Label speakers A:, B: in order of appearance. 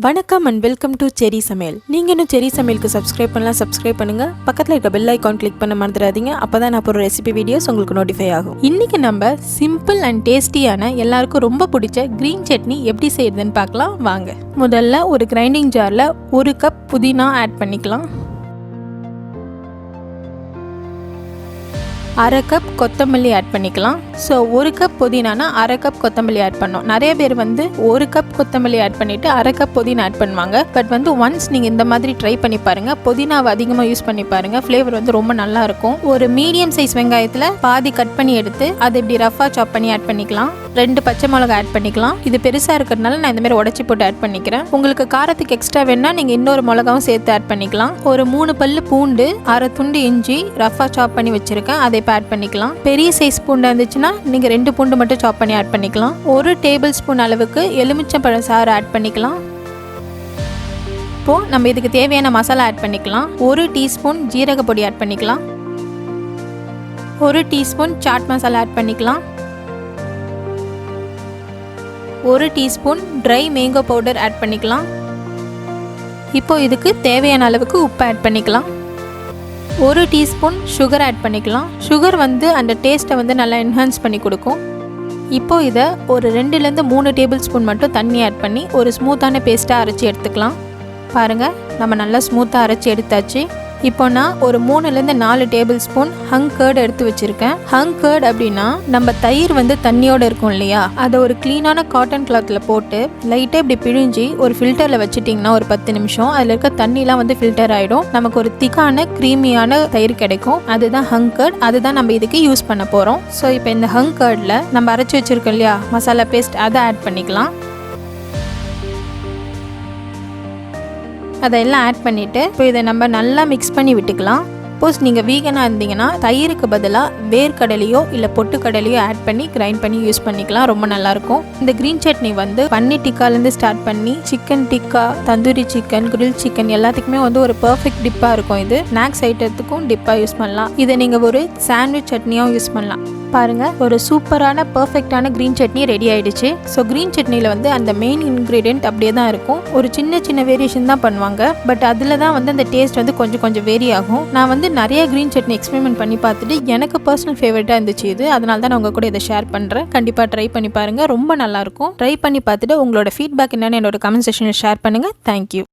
A: வணக்கம் and welcome to செரி சமையல். நீங்கள் இன்னும் செரி சமையலுக்கு சப்ஸ்கிரைப் பண்ணுங்கள். பக்கத்தில் இருக்க பெல் ஐக்கான் கிளிக் பண்ண மறந்துடாதீங்க. அப்போ தான் நான் போகிற ரெசிபி வீடியோஸ் உங்களுக்கு நோட்டிஃபை ஆகும். இன்றைக்கி நம்ம சிம்பிள் அண்ட் டேஸ்டியான எல்லாருக்கும் ரொம்ப பிடிச்ச க்ரீன் சட்னி எப்படி செய்யுதுன்னு பார்க்கலாம் வாங்க. முதல்ல ஒரு கிரைண்டிங் ஜாரில் 1 கப் புதினா ஆட் பண்ணிக்கலாம். 1/2 கப் கொத்தமல்லி ஆட் பண்ணிக்கலாம். ஸோ 1 கப் புதினானா 1/2 கப் கொத்தமல்லி ஆட் பண்ணோம். நிறைய பேர் 1 கப் கொத்தமல்லி ஆட் பண்ணிவிட்டு 1/2 கப் புதினா ஆட் பண்ணுவாங்க. பட் ஒன்ஸ் நீங்கள் இந்த மாதிரி ட்ரை பண்ணி பாருங்கள். புதினாவை அதிகமாக யூஸ் பண்ணி பாருங்கள். ஃப்ளேவர் ரொம்ப நல்லா இருக்கும். ஒரு மீடியம் சைஸ் வெங்காயத்தில் பாதி கட் பண்ணி எடுத்து அதை இப்படி ரஃபாக சாப் பண்ணி ஆட் பண்ணிக்கலாம். 2 பச்சை மிளகா ஆட் பண்ணிக்கலாம். இது பெருசாக இருக்கிறதுனால நான் இந்த மாதிரி உடச்சி போட்டு ஆட் பண்ணிக்கிறேன். உங்களுக்கு காரத்துக்கு எக்ஸ்ட்ரா வேணா நீங்கள் இன்னொரு மிளகாவும் சேர்த்து ஆட் பண்ணிக்கலாம். ஒரு 3 பல்லு பூண்டு, 1/2 துண்டு இஞ்சி ரஃபாக சாப் பண்ணி வச்சுருக்கேன். அதை இப்போ ஆட் பண்ணிக்கலாம். பெரிய சைஸ் பூண்டு இருந்துச்சுன்னா நீங்கள் 2 பூண்டு மட்டும் சாப் பண்ணி ஆட் பண்ணிக்கலாம். 1 டேபிள் ஸ்பூன் அளவுக்கு எலுமிச்சம்பழம் சாறு ஆட் பண்ணிக்கலாம். இப்போது நம்ம இதுக்கு தேவையான மசாலா ஆட் பண்ணிக்கலாம். 1 டீஸ்பூன் ஜீரக பொடி ஆட் பண்ணிக்கலாம். 1 டீஸ்பூன் சாட் மசாலா ஆட் பண்ணிக்கலாம். 1 teaspoon dry mango powder add பண்ணிக்கலாம். இப்போ இதுக்கு தேவையான அளவுக்கு உப்பு ஆட் பண்ணிக்கலாம். 1 டீஸ்பூன் சுகர் ஆட் பண்ணிக்கலாம். சுகர் அந்த டேஸ்ட்டை நல்லா என்ஹான்ஸ் பண்ணி கொடுக்கும். இப்போது இதை ஒரு 2லேருந்து 3 டேபிள் ஸ்பூன் மட்டும் தண்ணி ஆட் பண்ணி ஒரு ஸ்மூத்தான பேஸ்ட்டாக அரைச்சி எடுத்துக்கலாம். பாருங்கள், நம்ம நல்லா ஸ்மூத்தாக அரைச்சி எடுத்தாச்சு. இப்போ நான் ஒரு 3லேருந்து 4 டேபிள் ஸ்பூன் ஹங் கர்ட் எடுத்து வச்சுருக்கேன். ஹங் கர்ட் அப்படின்னா நம்ம தயிர் தண்ணியோடு இருக்கும் இல்லையா, அதை ஒரு க்ளீனான காட்டன் கிளாத்தில் போட்டு லைட்டாக இப்படி பிழிஞ்சி ஒரு ஃபில்டரில் வச்சுட்டிங்கன்னா ஒரு 10 நிமிஷம் அதில் இருக்க தண்ணிலாம் ஃபில்டர் ஆகிடும். நமக்கு ஒரு திக்கான க்ரீமியான தயிர் கிடைக்கும். அதுதான் ஹங் கர்ட். அதுதான் நம்ம இதுக்கு யூஸ் பண்ண போகிறோம். ஸோ இப்போ இந்த ஹங் கர்டில் நம்ம அரைச்சி வச்சுருக்கோம் இல்லையா மசாலா பேஸ்ட், அதை ஆட் பண்ணிக்கலாம். அதெல்லாம் ஆட் பண்ணிவிட்டு இப்போ இதை நம்ம நல்லா மிக்ஸ் பண்ணி விட்டுக்கலாம். சப்போஸ் நீங்கள் வீகனாக இருந்தீங்கன்னா தயிருக்கு பதிலாக வேர்க்கடலையோ இல்லை பொட்டுக்கடலையோ ஆட் பண்ணி கிரைண்ட் பண்ணி யூஸ் பண்ணிக்கலாம். ரொம்ப நல்லாயிருக்கும். இந்த க்ரீன் சட்னி பன்னீர் டிக்காலேருந்து ஸ்டார்ட் பண்ணி chicken tikka, tandoori chicken, grill chicken எல்லாத்துக்குமே ஒரு பர்ஃபெக்ட் டிப்பாக இருக்கும். இது ஸ்நாக்ஸ் ஐட்டத்துக்கும் டிப்பாக யூஸ் பண்ணலாம். இதை நீங்கள் ஒரு சாண்ட்விச் சட்னியாகவும் யூஸ் பண்ணலாம். பாருங்கள், ஒரு சூப்பரான பர்ஃபெக்டான க்ரீன் சட்னி ரெடி ஆகிடுச்சு. ஸோ க்ரீன் சட்னியில் அந்த மெயின் இன்க்ரீடியன்ட் அப்படியே தான் இருக்கும். ஒரு சின்ன வேரியேஷன் தான் பண்ணுவாங்க. பட் அதில் தான் அந்த டேஸ்ட் கொஞ்சம் வேரி ஆகும். நான் நிறைய க்ரீன் சட்னி எக்ஸ்பெரிமெண்ட் பண்ணி பார்த்துட்டு எனக்கு பர்சனல் ஃபேவரட்டாக இருந்துச்சு இது. அதனால தான் நான் உங்கள் கூட இதை ஷேர் பண்ணுறேன். கண்டிப்பாக ட்ரை பண்ணி பாருங்கள். ரொம்ப நல்லாயிருக்கும். ட்ரை பண்ணி பார்த்துட்டு உங்களோட ஃபீட்பேக் என்னென்னு என்னோட கமெண்ட் செக்ஷனில் ஷேர் பண்ணுங்கள். தேங்க்யூ.